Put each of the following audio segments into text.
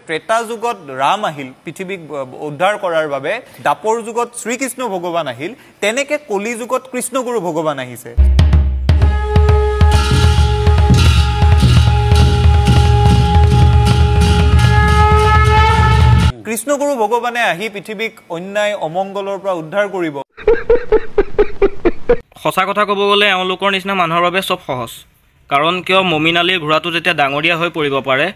ত্ৰেতা যুগত ৰাম আহিল পৃথিৱীক উদ্ধাৰ কৰাৰ বাবে দাপৰ যুগত শ্ৰীকৃষ্ণ ভগৱান আহিল তেনেকে কলি যুগত কৃষ্ণগুৰু ভগৱান আহিছে কৃষ্ণগুৰু ভগৱানে আহি পৃথিৱীক অন্যায় অমংগলৰ পৰা উদ্ধাৰ কৰিব সঁচা কথা ক'ব গ'লে এওঁলোকৰ নিচিনা মানুহৰ বাবে চব সহজ কাৰণ কিয় মমিন আলীৰ ঘোঁৰাটো যেতিয়া ডাঙৰীয়া হৈ পৰিব পাৰে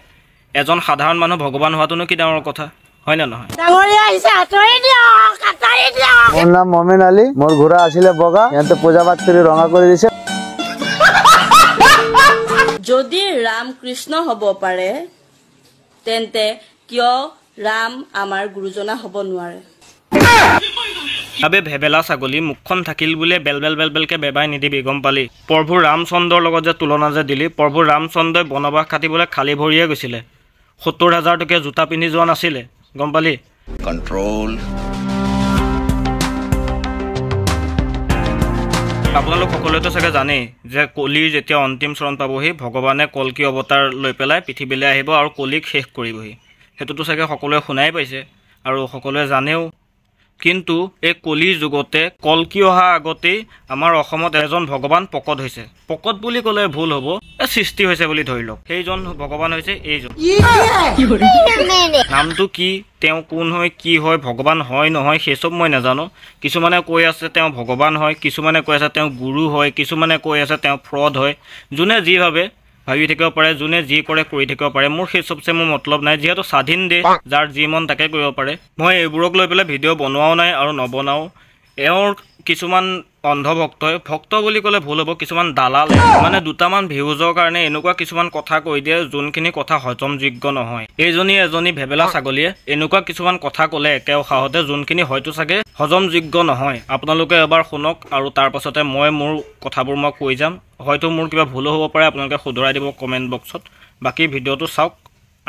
এজন সাধাৰণ মানুহ ভগৱান হোৱাটোনো কি ডাঙৰ কথা হয় না নহয় ডাঙৰীয়া আহিছে আতৰি দিয়ক কাটাৰি দিয়ক মোৰ নাম মমিন আলী মোৰ ঘোঁৰা আছিলে বগা ইয়াতে পূজা পাঠ কৰি ৰঙা কৰি দিছে যদি ৰাম কৃষ্ণ হ'ব পাৰে তেন্তে কিয় ৰাম আমাৰ গুৰুজনা হ'ব নোৱাৰে আবে ভেবেলা ছাগলী মুখখন থাকিল বুলিয়ে বেল বেল বেল বেলকে বেবাই নিদিবি গম পালি প্ৰভু ৰামচন্দ্ৰৰ লগত যে তুলনা যে দিলি প্ৰভু ৰামচন্দ্ৰই বনবাস কাটিবলৈ খালী ভৰিয়ে গৈছিলে ৭০,০০০ টকীয়া জোতা পিন্ধি যোৱা নাছিলে গম পালি কণ্ট্ৰল আপোনালোক সকলোৱেতো চাগে জানেই যে কলিৰ যেতিয়া অন্তিম চৰণ পাবহি ভগৱানে কল্কি অৱতাৰ লৈ পেলাই পৃথিৱীলৈ আহিব আৰু কলিক শেষ কৰিবহি সেইটোতো চাগে সকলোৱে শুনাই পাইছে আৰু সকলোৱে জানেও কিন্তু এই কলিৰ যুগতে কল্কি অহা আগতেই আমাৰ অসমত এজন ভগৱান প্ৰকট হৈছে প্ৰকট বুলি ক'লে ভুল হ'ব সৃষ্টি হৈছে বুলি ধৰি লওক সেইজন ভগৱান হৈছে এইজন নামটো কি তেওঁ কোন হয় কি হয় ভগৱান হয় নহয় সেইসব মই নাজানো কিছুমানে কৈ আছে তেওঁ ভগৱান হয় কিছুমানে কৈ আছে তেওঁ গুৰু হয় কিছুমানে কৈ আছে তেওঁ ফ্ৰড হয় যোনে যি ভাবে ভাবি থাকিব পাৰে যোনে যি কৰে কৰি থাকিব পাৰে মোৰ সেই চবচে মোৰ মতলব নাই যিহেতু স্বাধীন দেশ যাৰ যি মন তাকে কৰিব পাৰে মই এইবোৰক লৈ পেলাই ভিডিঅ' বনোৱাও নাই আৰু নবনাও এওঁৰ কিছুমান অন্ধভক্তই ভক্ত বুলি ক'লে ভুল হ'ব কিছুমান দালালে মানে দুটামান ভিউজৰ কাৰণে এনেকুৱা কিছুমান কথা কৈ দিয়ে যোনখিনি কথা হজমযোগ্য নহয় এজনী ভেবেলা ছাগলীয়ে এনেকুৱা কিছুমান কথা ক'লে একে উশাহতে যোনখিনি হয়তো চাগে হজমযোগ্য নহয় আপোনালোকে এবাৰ শুনক আৰু তাৰ পাছতে মই মোৰ কথাবোৰ মই কৈ যাম হয়তো মোৰ কিবা ভুল হ'ব পাৰে আপোনালোকে শুধৰাই দিব কমেণ্ট বক্সত বাকী ভিডিঅ'টো চাওক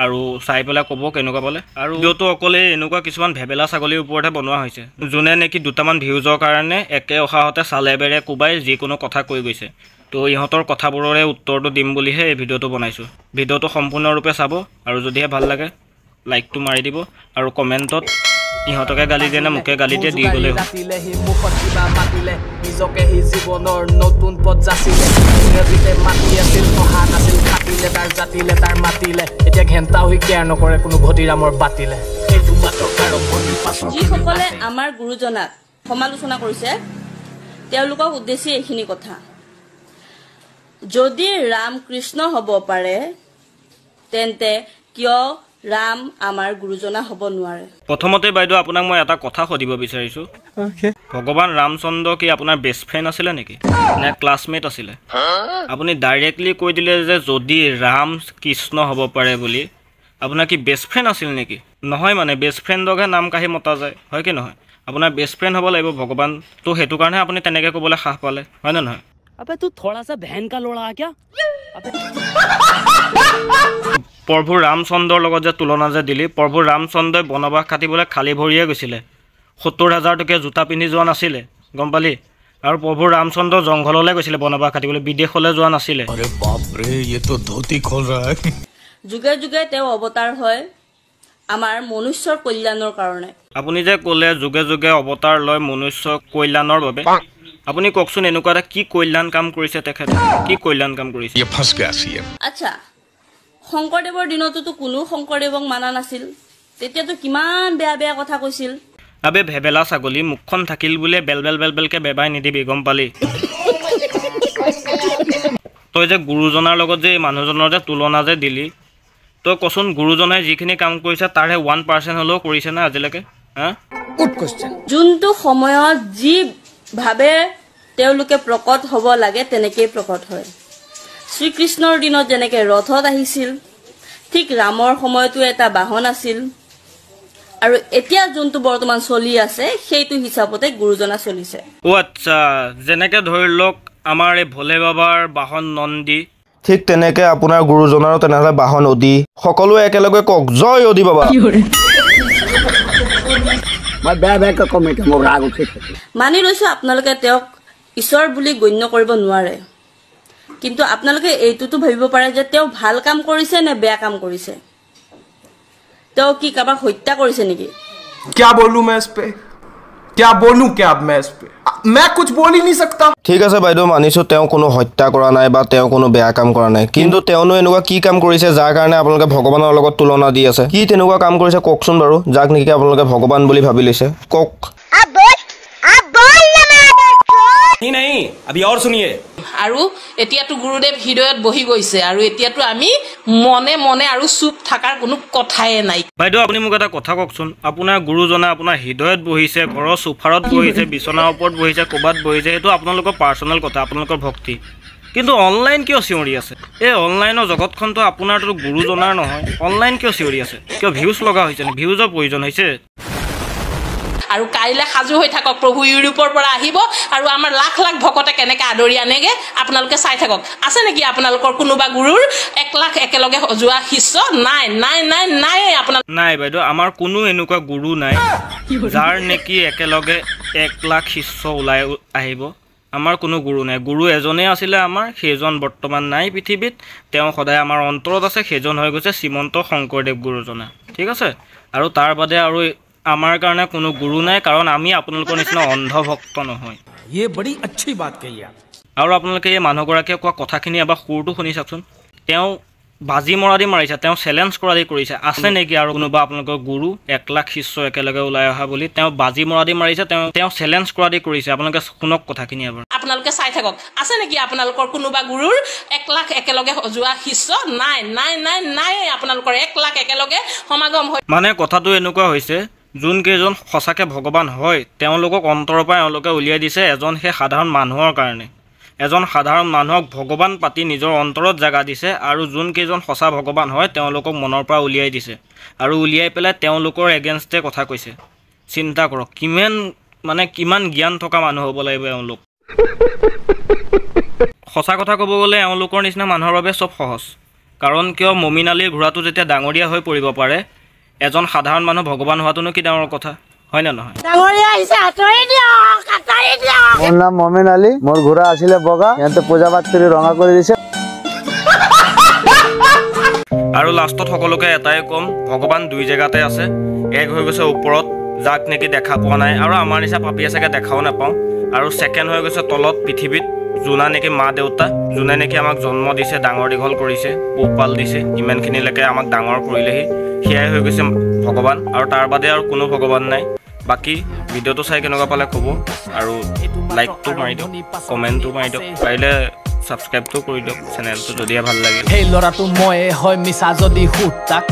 আৰু চাই পেলাই ক'ব কেনেকুৱা পালে আৰু ভিডিঅ'টো অকলে এনেকুৱা কিছুমান ভেবেলা ছাগলীৰ ওপৰতহে বনোৱা হৈছে যোনে নেকি দুটামান ভিউজৰ কাৰণে একে উশাহতে চালে বেৰে কোবাই যিকোনো কথা কৈ গৈছে তো ইহঁতৰ কথাবোৰৰে উত্তৰটো দিম বুলিহে এই ভিডিঅ'টো বনাইছোঁ ভিডিঅ'টো সম্পূৰ্ণৰূপে চাব আৰু যদিহে ভাল লাগে লাইকটো মাৰি দিব আৰু কমেণ্টত ইহঁতকে গালি দিয়ে নে মোকে গালি দিয়ে দি গ'লে নিজকে সি জীৱনৰ নতুন পথ যাচিলে ইংৰাজীতে মাতি আছিল অহা নাছিল কাটিলে তাৰ জাতিলে তাৰ মাতিলে এতিয়া ঘেণ্টা হৈ কেয়াৰ নকৰে কোনো ভতিৰামৰ বাতিলে যিসকলে আমাৰ গুৰুজনাক সমালোচনা কৰিছে তেওঁলোকক উদ্দেশ্যি এইখিনি কথা যদি ৰাম কৃষ্ণ হ'ব পাৰে তেন্তে কিয় ৰাম আমাৰ গুৰুজনা হ'ব নোৱাৰে প্ৰথমতে বাইদেউ আপোনাক মই এটা কথা সুধিব বিচাৰিছোঁ ভগৱান ৰামচন্দ্ৰ কি আপোনাৰ বেষ্ট ফ্ৰেণ্ড আছিলে নেকি নে ক্লাছমেট আছিলে আপুনি ডাইৰেক্টলি কৈ দিলে যে যদি ৰাম কৃষ্ণ হ'ব পাৰে বুলি আপোনাৰ কি বেষ্ট ফ্ৰেণ্ড আছিল নেকি নহয় মানে বেষ্ট ফ্ৰেণ্ডকহে নাম কাঢ়ি মতা যায় হয় কি নহয় আপোনাৰ বেষ্ট ফ্ৰেণ্ড হ'ব লাগিব ভগৱান তো সেইটো কাৰণে আপুনি তেনেকৈ ক'বলৈ সাহ পালে হয় নে নহয় अबे तू थोड़ा सा बहन का लोड़ा क्या প্ৰভু ৰামচন্দ্ৰৰ লগত যে তুলনা যে দিলি প্ৰভু ৰামচন্দ্ৰই বনবাস কাটিবলৈ খালী ভৰিয়ে গৈছিলে ৭০,০০০ টকীয়া জোতা পিন্ধি যোৱা নাছিলে গম পালি আৰু প্ৰভু ৰামচন্দ্ৰ জংঘললৈ গৈছিলে বনবাস কাটিবলৈ বিদেশলৈ যোৱা নাছিলে अरे बाप रे ये तो धोती खोल रहा है যুগে যুগে তেওঁ অৱতাৰ হয় আমাৰ মনুষ্যৰ কল্যাণৰ কাৰণে আপুনি যে ক'লে যুগে যুগে অৱতাৰ লয় মনুষ্য কল্যাণৰ বাবে আপুনি কওকচোন এনেকুৱা এটা কি কল্যাণ কাম কৰিছে তেখেতে কি কল্যাণ কাম কৰিছে ये फंस गया सीएम আচ্ছা শংকৰদেৱৰ দিনতো কোনো শংকৰদেৱক মানা নাছিল তেতিয়াতো কিমান বেয়া বেয়া কথা কৈছিল আবে ভেবেলা ছাগলী মুখখন থাকিল বুলিয়ে বেল বেল বেল বেলকে বেবাই নিদিবি গম পালি তই যে গুৰুজনাৰ লগত যে মানুহজনৰ যে তুলনা যে দিলি তই কচোন গুৰুজনাই যিখিনি কাম কৰিছে তাৰে 1% হ'লেও কৰিছে না আজিলৈকে হা গুড কোৱেশ্চন যোনটো সময়ত যি ভাবে তেওঁলোকে প্ৰকট হ'ব লাগে তেনেকৈ প্ৰকট হয় শ্ৰীকৃষ্ণৰ দিনত যেনেকৈ ৰথত আহিছিল ঠিক ৰামৰ সময়তো এটা বাহন আছিল আৰু এতিয়া যোনটো বৰ্তমান চলি আছে সেইটো হিচাপতে গুৰুজনা চলিছে আচ্ছা যেনেকৈ ধৰি লওক আমাৰ এই ভোলে বাবাৰ বাহন নন্দী ঠিক তেনেকৈ আপোনাৰ গুৰুজনাৰো তেনেহ'লে বাহন অদি সকলোৱে একেলগে কওক জয় অদি বাবা মই বেয়া বেয়াকৈ কম এতিয়া মোৰ ৰাগ উঠি মানি লৈছোঁ আপোনালোকে তেওঁক ঈশ্বৰ বুলি গণ্য কৰিব নোৱাৰে কিন্তু আপোনালোকে এইটোতো ভাবিব পাৰে যে তেওঁ ভাল কাম কৰিছে নে বেয়া কাম কৰিছে তেওঁ কি কাৰোবাক হত্যা কৰিছে নেকি? क्या बोलूं मैं इस पे, क्या बोलूं क्या अब मैं इस पे, मैं कुछ बोल ही नहीं सकता। ঠিক আছে বাইদেউ, মানিছোঁ তেওঁ কোনো হত্যা কৰা নাই বা তেওঁ কোনো বেয়া কাম কৰা নাই, কিন্তু তেওঁনো এনেকুৱা কি কাম কৰিছে যাৰ কাৰণে আপোনালোকে ভগৱানৰ লগত তুলনা দি আছে? কি তেনেকুৱা কাম কৰিছে কওকচোন বাৰু, যাক নেকি আপোনালোকে ভগৱান বুলি ভাবি লৈছে? কওক। नहीं अभी और सुनिए। আৰু এতিয়াতো গুৰুদেৱ হৃদয়ত বহি গৈছে আৰু এতিয়াতো আমি মনে মনে আৰু চুপ থাকাৰ কোনো কথাই নাই। বাইদেউ আপুনি মোক এটা কথা কওকচোন, আপোনাৰ গুৰুজনে আপোনাৰ হৃদয়ত বহিছে, ঘৰৰ সোফাৰত বহিছে, বিচনাৰ ওপৰত বহিছে, ক'ৰবাত বহিছে, সেইটো আপোনালোকৰ পাৰ্চনেল কথা, আপোনালোকৰ ভক্তি। কিন্তু অনলাইন কিয় চিঞৰি আছে? এই অনলাইনৰ জগতখনটো আপোনাৰতো গুৰুজনাৰ নহয়, অনলাইন কিয় চিঞৰি আছে? কিয় ভিউজ লগা হৈছে নে? ভিউজৰ প্ৰয়োজন হৈছে? আৰু কাইলৈ সাজু হৈ থাকক, প্ৰভু ইউৰোপৰ পৰা আহিব আৰু আমাৰ লাখ লাখ ভকতে কেনেকৈ আদৰি আনেগে আপোনালোকে চাই থাকক। আছে নেকি আপোনালোকৰ কোনোবা গুৰুৰ 1 লাখ একেলগে যোৱা শিষ্য? নাই নাই নাই নাই আপোনাৰ নাই বাইদেউ, আমাৰ কোনো এনেকুৱা গুৰু নাই যাৰ নেকি একেলগে 1 লাখ শিষ্য ওলাই আহিব। আমাৰ কোনো গুৰু নাই। গুৰু এজনেই আছিলে আমাৰ, সেইজন বৰ্তমান নাই পৃথিৱীত, তেওঁ সদায় আমাৰ অন্তৰত আছে, সেইজন হৈ গৈছে শ্ৰীমন্ত শংকৰদেৱ গুৰুজনা। ঠিক আছে, আৰু তাৰ বাদে আৰু আমাৰ কাৰণে কোনো গুৰু নাই, কাৰণ আমি আপোনালোকৰ নিচিনা অন্ধভক্ত নহয়। ये बड़ी अच्छी बात कही आप। আৰু আপোনালোকে এই মানুহগৰাকীয়ে কোৱা কথাখিনি এবাৰ সুৰটো শুনি চাওকচোন। তেওঁ বাজি মৰা দি মাৰিছে, তেওঁ চেলেঞ্জ কৰা দি কৰিছে। আছে নেকি আৰু কোনোবা আপোনালোকৰ গুৰু 1 লাখ শিষ্য একেলগে ওলাই অহা বুলি? তেওঁ বাজি মৰা দি মাৰিছে, তেওঁ চেলেঞ্জ কৰা দি কৰিছে। আপোনালোকে শুনক কথাখিনি এবাৰ। আপোনালোকে চাই থাকক। আছে নেকি আপোনালোকৰ কোনোবা গুৰুৰ 1 লাখ একেলগে যোৱা শিষ্য? নাই নাই নাই নাই আপোনালোকৰ 1 লাখ একেলগে সমাগম হৈ। মানে কথাটো এনেকুৱা হৈছে, যোন কেইজন সঁচাকৈ ভগৱান হয় তেওঁলোকক অন্তৰৰ পৰা এওঁলোকে উলিয়াই দিছে এজন সেই সাধাৰণ মানুহৰ কাৰণে। এজন সাধাৰণ মানুহক ভগৱান পাতি নিজৰ অন্তৰত জেগা দিছে, আৰু যোন কেইজন সঁচা ভগৱান হয় তেওঁলোকক মনৰ পৰা উলিয়াই দিছে, আৰু উলিয়াই পেলাই তেওঁলোকৰ এগেইনষ্টে কথা কৈছে। চিন্তা কৰক কিমান জ্ঞান থকা মানুহ হ'ব লাগিব এওঁলোক। সঁচা কথা ক'ব গ'লে এওঁলোকৰ নিচিনা মানুহৰ বাবে চব সহজ। কাৰণ কিয়, মমিন আলীৰ ঘোঁৰাটো যেতিয়া ডাঙৰীয়া হৈ পৰিব পাৰে, এজন সাধাৰণ মানুহ ভগৱান হোৱাটোনো কি ডাঙৰ কথা, হয় নে নহয়? মোৰ নাম মমিন আলী, মোৰ ঘোঁৰা আছিলে বগা, সিহঁতে পূজা পাঠ কৰি ৰঙা কৰি দিছে। আৰু লাষ্টত সকলোকে এটাই ক'ম, ভগৱান 2 জেগাতে আছে। এক হৈ গৈছে ওপৰত, যাক নেকি দেখা পোৱা নাই আৰু আমাৰ নিচিনা পাপীয়ে চাগে দেখাও নাপাওঁ। আৰু ছেকেণ্ড হৈ গৈছে তলত পৃথিৱীত, যোনা নেকি মা দেউতা, যোনে নেকি আমাক জন্ম দিছে, ডাঙৰ দীঘল কৰিছে, পোহপাল দিছে, ইমানখিনিলৈকে আমাক ডাঙৰ কৰিলেহি, সেয়াই হৈ গৈছে ভগৱান। আৰু তাৰ বাদে আৰু কোনো ভগৱান নাই। বাকী ভিডিঅ'টো চাই কেনেকুৱা পালে ক'ব, আৰু লাইকটো মাৰি দিয়ক, কমেণ্টটো মাৰি দিয়ক, পাৰিলে ছাবস্ক্ৰাইবটো কৰি দিয়ক চেনেলটো যদিহে ভাল লাগে। সেই ল'ৰাটো ময়ে হয় মিছা যদি সুত তাক,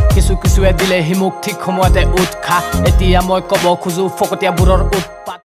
কিছুৱে দিলে সি মোক ঠিক সময়তে উৎসাহ। এতিয়া মই ক'ব খোজো ফকতীয়াবোৰৰ উৎপাত।